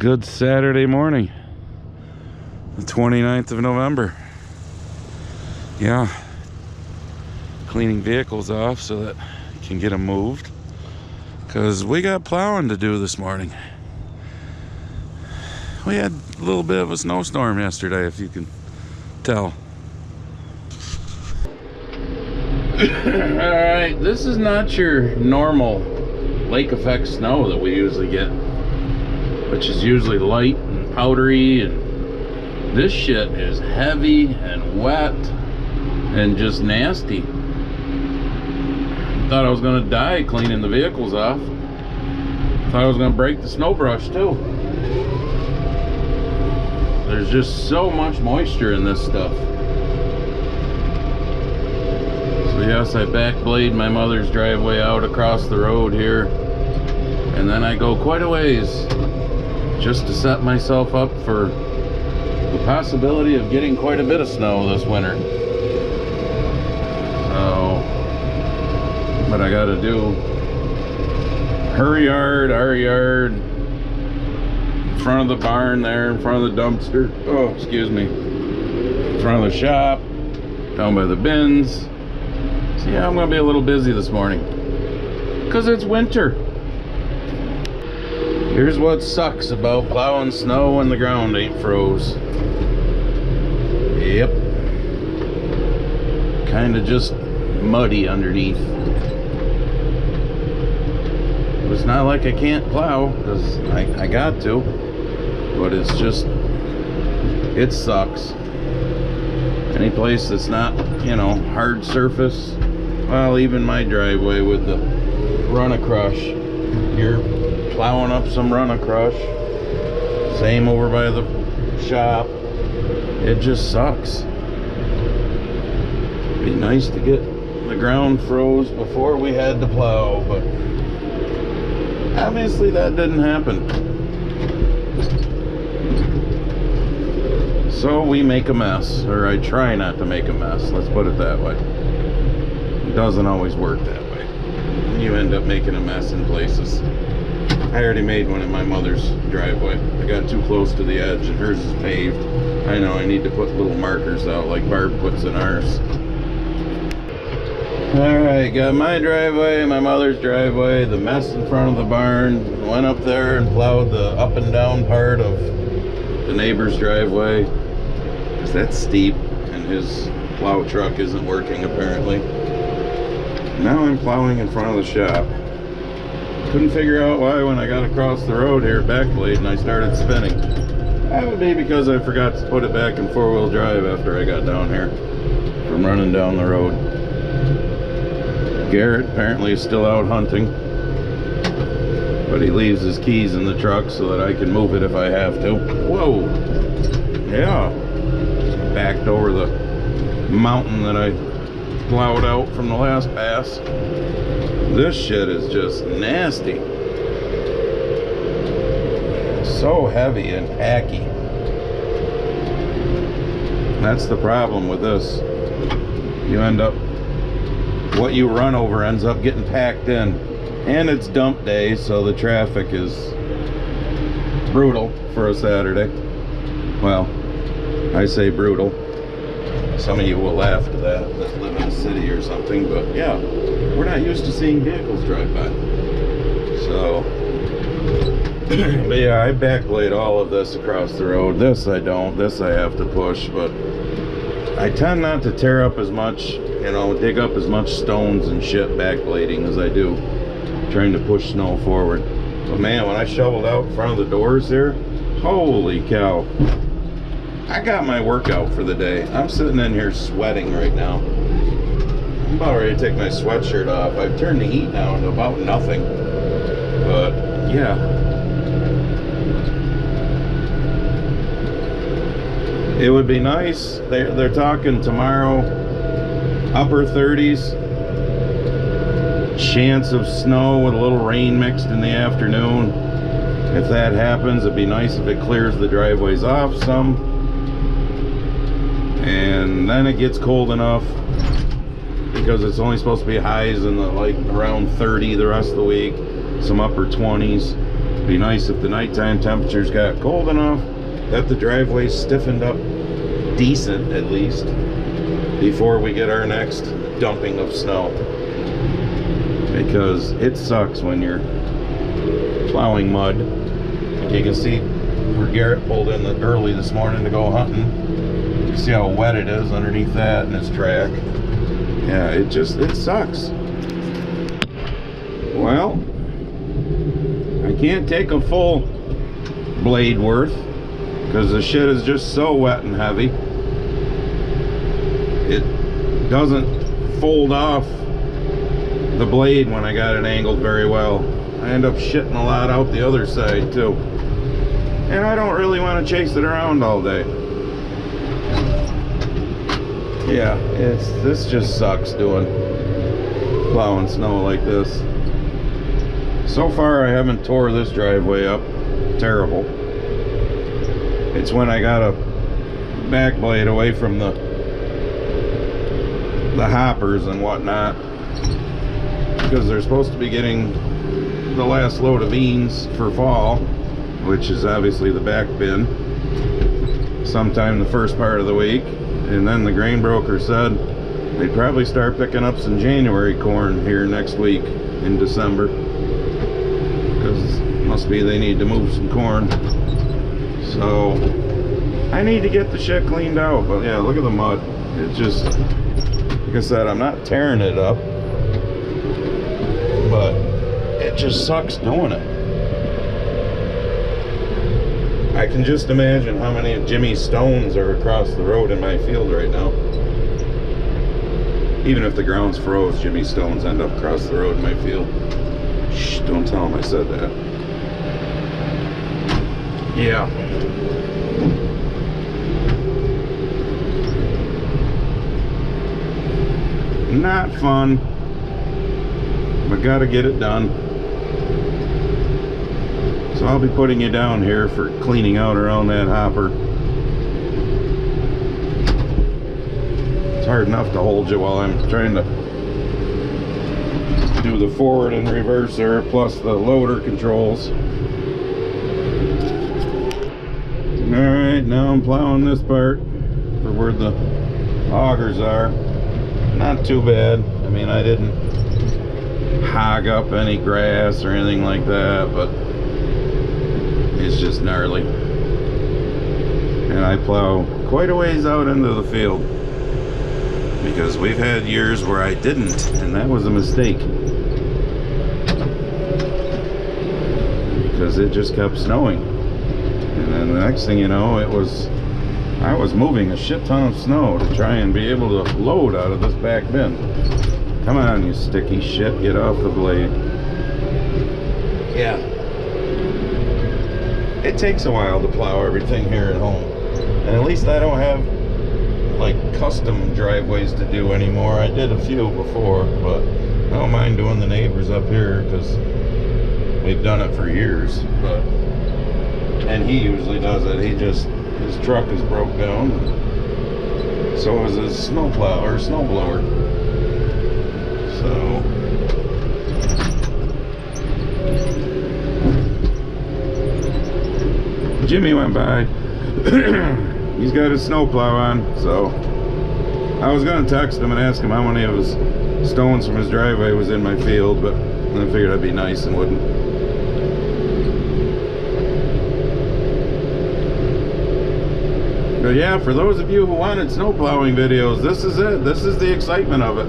Good Saturday morning, the 29th of November. Yeah, cleaning vehicles off so that I can get them moved, because we got plowing to do this morning. We had a little bit of a snowstorm yesterday, if you can tell. Alright, this is not your normal lake effect snow that we usually get, which is usually light and powdery, and this shit is heavy and wet and just nasty. Thought I was gonna die cleaning the vehicles off. Thought I was gonna break the snow brush too. There's just so much moisture in this stuff. So yes, I back blade my mother's driveway out across the road here, and then I go quite a ways just to set myself up for the possibility of getting quite a bit of snow this winter. So, what I gotta do, her yard, our yard, in front of the barn there, in front of the dumpster, oh, excuse me, in front of the shop, down by the bins. So yeah, I'm gonna be a little busy this morning, because it's winter. Here's what sucks about plowing snow when the ground ain't froze. Yep. Kinda just muddy underneath. It's not like I can't plow, because I got to. But it's just, it sucks. Any place that's not, you know, hard surface. Well, even my driveway with the run-a-crush. You're plowing up some run-a-crush. Same over by the shop. It just sucks. It'd be nice to get the ground froze before we had to plow, but obviously that didn't happen. So we make a mess, or I try not to make a mess, let's put it that way. It doesn't always work that way. You end up making a mess in places. I already made one in my mother's driveway. I got too close to the edge, and hers is paved. I know I need to put little markers out like Barb puts in ours. Alright, got my driveway, my mother's driveway, the mess in front of the barn. Went up there and plowed the up and down part of the neighbor's driveway, because that's steep and his plow truck isn't working apparently. Now I'm plowing in front of the shop. Couldn't figure out why when I got across the road here, back blade, and I started spinning. That would be because I forgot to put it back in four-wheel drive after I got down here from running down the road. Garrett apparently is still out hunting, but he leaves his keys in the truck so that I can move it if I have to. Whoa! Yeah. Backed over the mountain that I plowed out from the last pass. This shit is just nasty. So heavy and packy. That's the problem with this. You end up, what you run over ends up getting packed in. And it's dump day, so the traffic is brutal for a Saturday. Well, I say brutal. Some of you will laugh at that live in a city or something, but yeah, we're not used to seeing vehicles drive by. So, but yeah, I backblade all of this across the road. This I don't, this I have to push, but I tend not to tear up as much, you know, dig up as much stones and shit backblading as I do trying to push snow forward. But man, when I shoveled out in front of the doors there, holy cow. I got my workout for the day. I'm sitting in here sweating right now. I'm about ready to take my sweatshirt off. I've turned the heat down to about nothing. But yeah. It would be nice. They're talking tomorrow, upper 30s. Chance of snow with a little rain mixed in the afternoon. If that happens, it'd be nice if it clears the driveways off some. And then it gets cold enough, because it's only supposed to be highs in the like around 30 the rest of the week, some upper 20s. It'd be nice if the nighttime temperatures got cold enough that the driveway stiffened up decent, at least, before we get our next dumping of snow. Because it sucks when you're plowing mud. You can see where Garrett pulled in early this morning to go hunting. You see how wet it is underneath that and his track. Yeah, it sucks. Well, I can't take a full blade worth because the shit is just so wet and heavy. It doesn't fold off the blade when I got it angled very well. I end up shitting a lot out the other side too. And I don't really want to chase it around all day. Yeah, this just sucks doing plowing snow like this. So far I haven't tore this driveway up terrible. It's when I got a back blade away from the hoppers and whatnot, because they're supposed to be getting the last load of beans for fall, which is obviously the back bin, sometime the first part of the week. And then the grain broker said they'd probably start picking up some January corn here next week in December, because must be they need to move some corn. So I need to get the shit cleaned out. But yeah, look at the mud. It's just, like I said, I'm not tearing it up, but it just sucks doing it. I can just imagine how many of Jimmy's stones are across the road in my field right now. Even if the ground's froze, Jimmy's stones end up across the road in my field. Shh, don't tell him I said that. Yeah. Not fun, but gotta get it done. So I'll be putting you down here for cleaning out around that hopper. It's hard enough to hold you while I'm trying to do the forward and reverser plus the loader controls. Alright, now I'm plowing this part for where the augers are. Not too bad. I mean, I didn't hog up any grass or anything like that, but it's just gnarly. And I plow quite a ways out into the field, because we've had years where I didn't, and that was a mistake, because it just kept snowing. And then the next thing you know, I was moving a shit ton of snow to try and be able to load out of this back bin. Come on, you sticky shit, get off the blade. Yeah. It takes a while to plow everything here at home. And at least I don't have like custom driveways to do anymore. I did a few before, but I don't mind doing the neighbors up here because we've done it for years. And he usually does it. His truck is broke down. So is his snowplow or snowblower. So Jimmy went by. He's got his snowplow on, so I was gonna text him and ask him how many of his stones from his driveway was in my field, but I figured I'd be nice and wouldn't. But yeah, for those of you who wanted snowplowing videos, this is it. This is the excitement of it.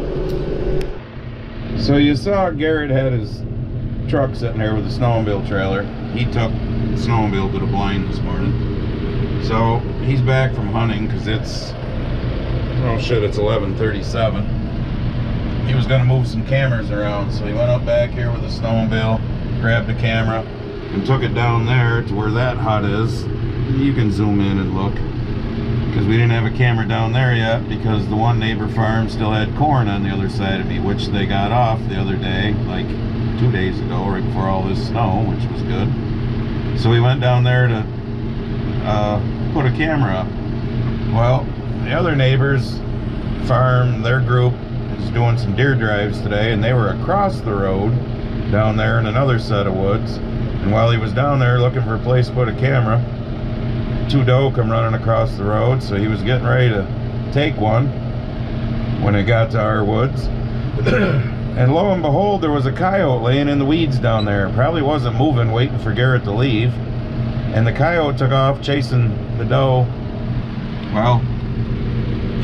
So you saw Garrett had his truck sitting there with the snowmobile trailer. He took the snowmobile to the blind this morning. So he's back from hunting because it's, oh shit, it's 11:37. He was gonna move some cameras around, so he went up back here with the snowmobile, grabbed the camera, and took it down there to where that hut is. You can zoom in and look, because we didn't have a camera down there yet, because the one neighbor farm still had corn on the other side of me, which they got off the other day, like 2 days ago, right before all this snow, which was good. So we went down there to put a camera up. Well, the other neighbors farm, their group is doing some deer drives today, and they were across the road down there in another set of woods And while he was down there looking for a place to put a camera, two doe come running across the road, so he was getting ready to take one when it got to our woods. And lo and behold, there was a coyote laying in the weeds down there. Probably wasn't moving, waiting for Garrett to leave. And the coyote took off chasing the doe. Well,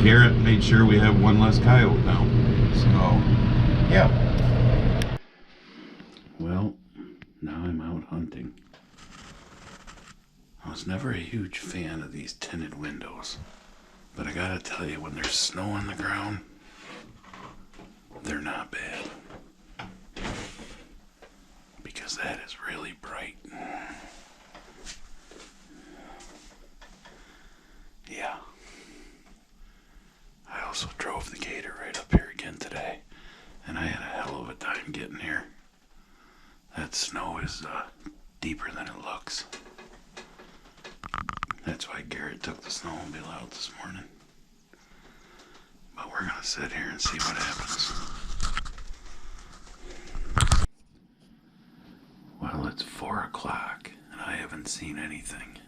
Garrett made sure we have one less coyote now. So, yeah. Well, now I'm out hunting. I was never a huge fan of these tinted windows, but I gotta tell you, when there's snow on the ground, they're not bad, because that is really bright. Yeah. I also drove the Gator right up here again today, and I had a hell of a time getting here. That snow is deeper than it looks. That's why Garrett took the snowmobile out this morning. But we're gonna sit here and see what happens. Well, it's 4 o'clock and I haven't seen anything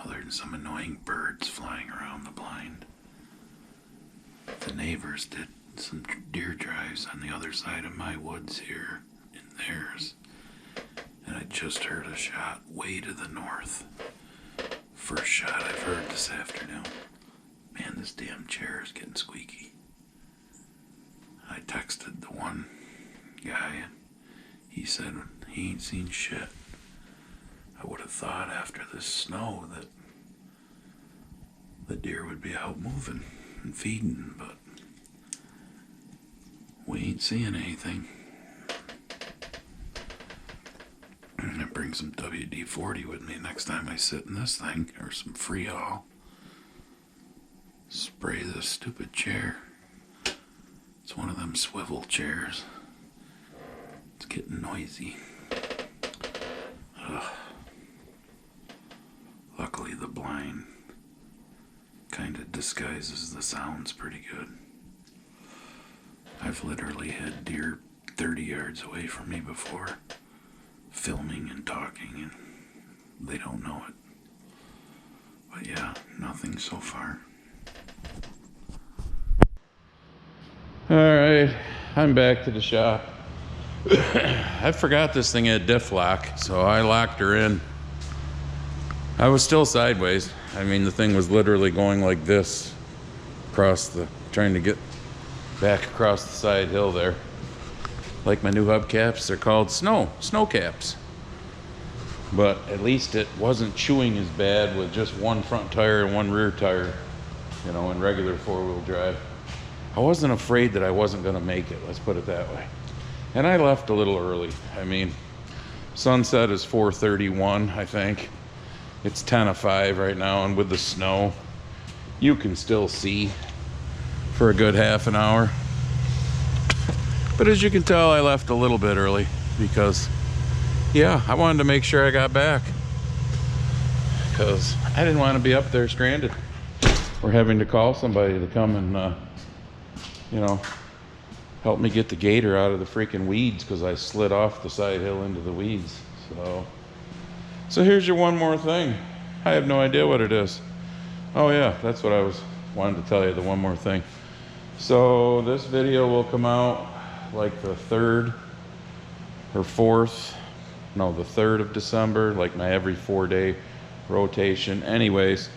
other than some annoying birds flying around the blind. The neighbors did some deer drives on the other side of my woods here in theirs, and I just heard a shot way to the north. First shot I've heard this afternoon. Man, this damn chair is getting squeaky. I texted the one guy and he said he ain't seen shit. I would have thought after this snow that the deer would be out moving and feeding, but we ain't seeing anything. I'm gonna bring some WD-40 with me next time I sit in this thing, or some Freon. Spray this stupid chair. It's one of them swivel chairs. It's getting noisy. Ugh. Luckily the blind kind of disguises the sounds pretty good. I've literally had deer 30 yards away from me before, filming and talking, and they don't know it. But yeah, nothing so far. Alright, I'm back to the shop. I forgot this thing had diff lock, so I locked her in. I was still sideways. I mean, the thing was literally going like this across the, trying to get back across the side hill there. Like my new hubcaps, they're called snow caps. But at least it wasn't chewing as bad with just one front tire and one rear tire, you know, in regular four-wheel drive. I wasn't afraid that I wasn't gonna make it, let's put it that way. And I left a little early. I mean, sunset is 4:31, I think. It's 10:05 right now, and with the snow, you can still see for a good half an hour. But as you can tell, I left a little bit early because, yeah, I wanted to make sure I got back, because I didn't want to be up there stranded or having to call somebody to come and, you know, help me get the gator out of the freaking weeds, because I slid off the side hill into the weeds. So here's your one more thing. I have no idea what it is. Oh yeah, that's what I wanted to tell you, the one more thing. So this video will come out like the 3rd or 4th, no, the 3rd of December, like my every 4-day rotation. Anyways,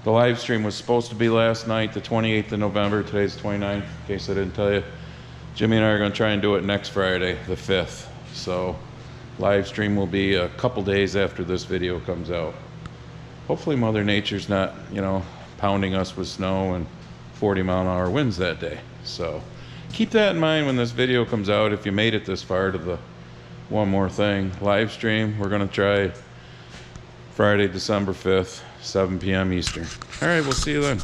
the live stream was supposed to be last night, the 28th of November. Today's the 29th, in case I didn't tell you. Jimmy and I are gonna try and do it next Friday, the 5th. So live stream will be a couple days after this video comes out. Hopefully Mother Nature's not, you know, pounding us with snow and 40-mile-an-hour winds that day. So keep that in mind when this video comes out. If you made it this far to the one more thing live stream, we're gonna try Friday, December 5th, 7 p.m. Eastern. All right, we'll see you then.